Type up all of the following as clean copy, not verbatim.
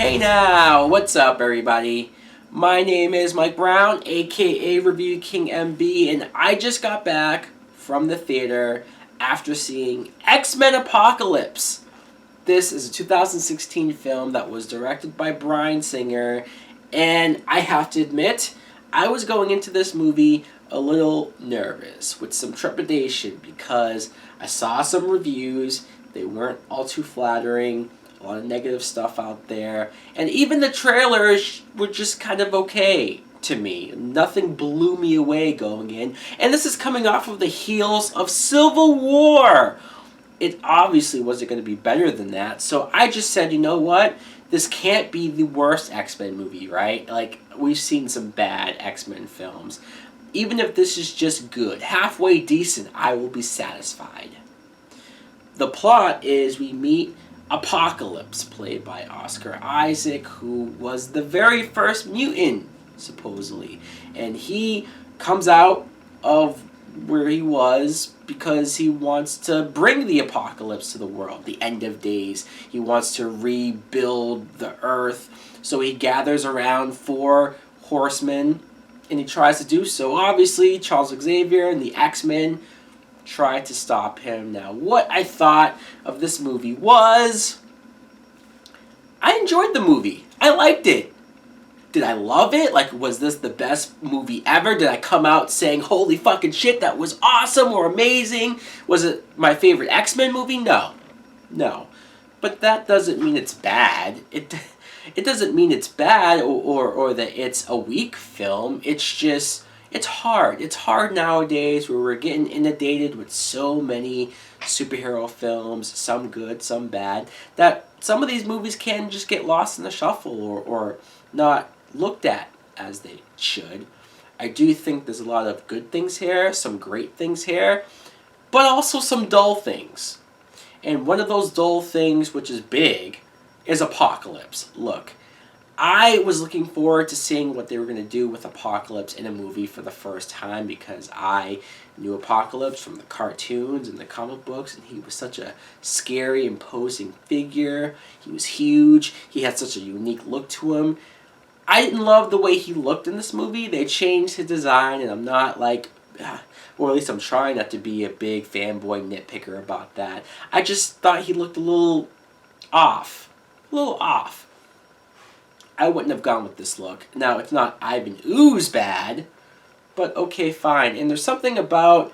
Hey now, what's up everybody? My name is Mike Brown, aka ReviewKingMB, and I just got back from the theater after seeing X-Men Apocalypse. This is a 2016 film that was directed by Bryan Singer, and I have to admit, I was going into this movie a little nervous, with some trepidation, because I saw some reviews, they weren't all too flattering, a lot of negative stuff out there, and even the trailers were just kind of okay to me. Nothing blew me away going in, and this is coming off of the heels of Civil War. It obviously wasn't going to be better than that, so I just said, you know what? This can't be the worst X-Men movie, right? Like, we've seen some bad X-Men films. Even if this is just good, halfway decent, I will be satisfied. The plot is we meet Apocalypse, played by Oscar Isaac, who was the very first mutant, supposedly. And he comes out of where he was because he wants to bring the apocalypse to the world, the end of days. He wants to rebuild the earth. So he gathers around 4 horsemen, and he tries to do so. Obviously, Charles Xavier and the X-Men try to stop him. Now, what I thought of this movie was, I enjoyed the movie. I liked it. Did I love it? Like, was this the best movie ever? Did I come out saying, holy fucking shit, that was awesome or amazing? Was it my favorite X-Men movie? No. No. But that doesn't mean it's bad. It doesn't mean it's bad or that it's a weak film. It's just, it's hard. It's hard nowadays where we're getting inundated with so many superhero films, some good, some bad, that some of these movies can just get lost in the shuffle or not looked at as they should. I do think there's a lot of good things here, some great things here, but also some dull things. And one of those dull things, which is big, is Apocalypse. Look, I was looking forward to seeing what they were going to do with Apocalypse in a movie for the first time, because I knew Apocalypse from the cartoons and the comic books, and he was such a scary, imposing figure. He was huge. He had such a unique look to him. I didn't love the way he looked in this movie. They changed his design, and I'm not like, or at least I'm trying not to be a big fanboy nitpicker about that. I just thought he looked a little off. A little off. I wouldn't have gone with this look. Now, it's not Ivan Ooze bad, but okay, fine. And there's something about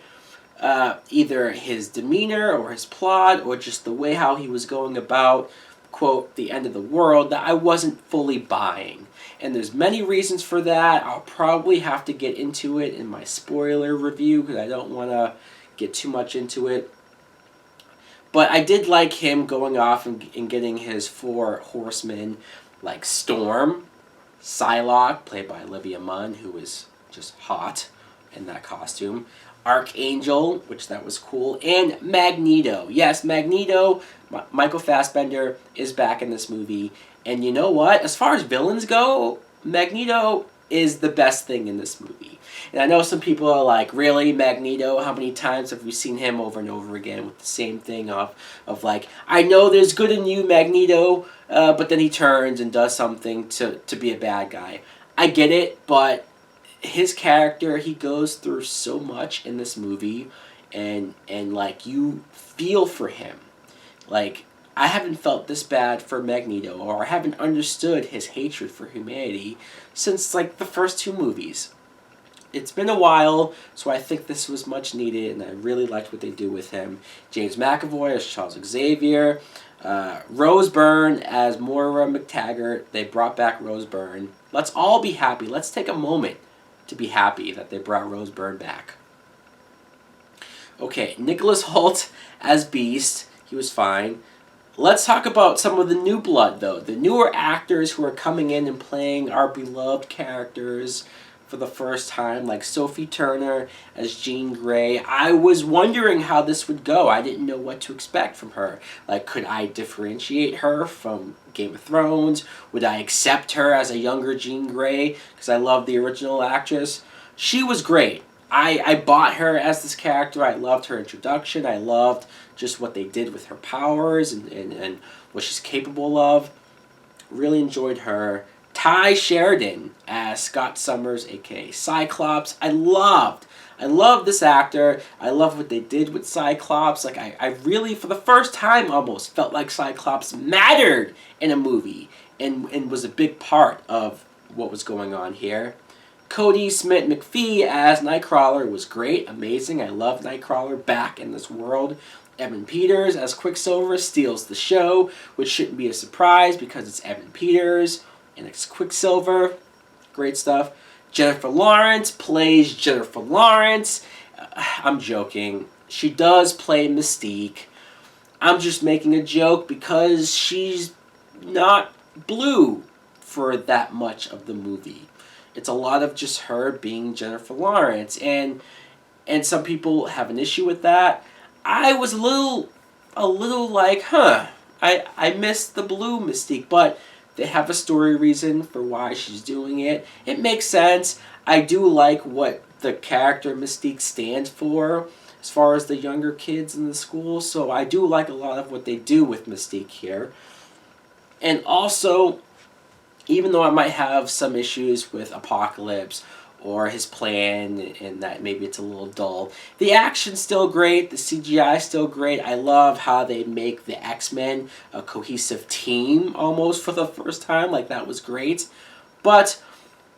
either his demeanor or his plot or just the way how he was going about, quote, the end of the world, that I wasn't fully buying. And there's many reasons for that. I'll probably have to get into it in my spoiler review because I don't want to get too much into it. But I did like him going off and getting his 4 horsemen, like Storm, Psylocke, played by Olivia Munn, who was just hot in that costume, Archangel, which that was cool, and Magneto. Yes, Magneto, Michael Fassbender, is back in this movie. And you know what? As far as villains go, Magneto is the best thing in this movie. And I know some people are like, really, Magneto? How many times have we seen him over and over again with the same thing of like, I know there's good in you, Magneto, but then he turns and does something to be a bad guy. I get it, but his character, he goes through so much in this movie, and like, you feel for him. Like, I haven't felt this bad for Magneto, or I haven't understood his hatred for humanity since, like, the first 2 movies. It's been a while, so I think this was much needed, and I really liked what they do with him. James McAvoy as Charles Xavier, Rose Byrne as Moira McTaggart. They brought back Rose Byrne. Let's all be happy. Let's take a moment to be happy that they brought Rose Byrne back. Okay, Nicholas Hoult as Beast. He was fine. Let's talk about some of the new blood, though. The newer actors who are coming in and playing our beloved characters for the first time, like Sophie Turner as Jean Grey. I was wondering how this would go. I didn't know what to expect from her. Like, could I differentiate her from Game of Thrones? Would I accept her as a younger Jean Grey? Because I love the original actress. She was great. I bought her as this character. I loved her introduction. I loved just what they did with her powers and what she's capable of. Really enjoyed her. Ty Sheridan as Scott Summers, aka Cyclops. I love this actor. I love what they did with Cyclops. Like, I really, for the first time almost, felt like Cyclops mattered in a movie and was a big part of what was going on here. Cody Smith-McPhee as Nightcrawler was great, amazing. I love Nightcrawler back in this world. Evan Peters as Quicksilver steals the show, which shouldn't be a surprise because it's Evan Peters and it's Quicksilver. Great stuff. Jennifer Lawrence plays Jennifer Lawrence. I'm joking. She does play Mystique. I'm just making a joke because she's not blue for that much of the movie. It's a lot of just her being Jennifer Lawrence, and some people have an issue with that. I was a little like, I missed the blue Mystique, but they have a story reason for why she's doing it. It makes sense. I do like what the character Mystique stands for as far as the younger kids in the school, so I do like a lot of what they do with Mystique here. And also, even though I might have some issues with Apocalypse or his plan and that maybe it's a little dull, the action's still great, the CGI's still great. I love how they make the X-Men a cohesive team almost for the first time. Like, that was great. But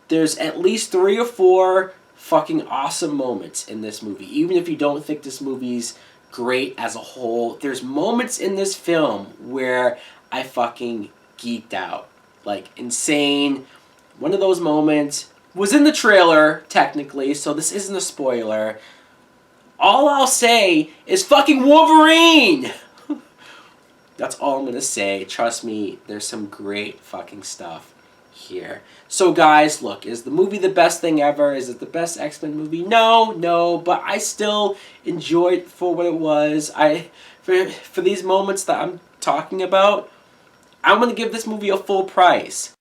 there's at least 3 or 4 fucking awesome moments in this movie. Even if you don't think this movie's great as a whole, there's moments in this film where I fucking geeked out. Like, insane. One of those moments was in the trailer, technically, so this isn't a spoiler. All I'll say is fucking Wolverine! That's all I'm gonna say. Trust me, there's some great fucking stuff here. So guys, look, is the movie the best thing ever? Is it the best X-Men movie? No, but I still enjoyed it for what it was. For these moments that I'm talking about, I'm gonna give this movie a full price.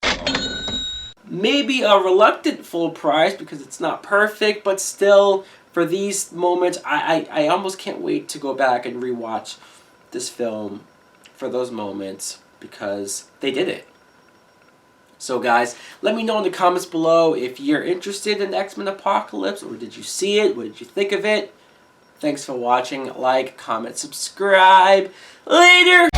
Maybe a reluctant full price because it's not perfect, but still, for these moments, I almost can't wait to go back and rewatch this film for those moments because they did it. So guys, let me know in the comments below if you're interested in X-Men Apocalypse, or did you see it? What did you think of it? Thanks for watching. Like, comment, subscribe. Later!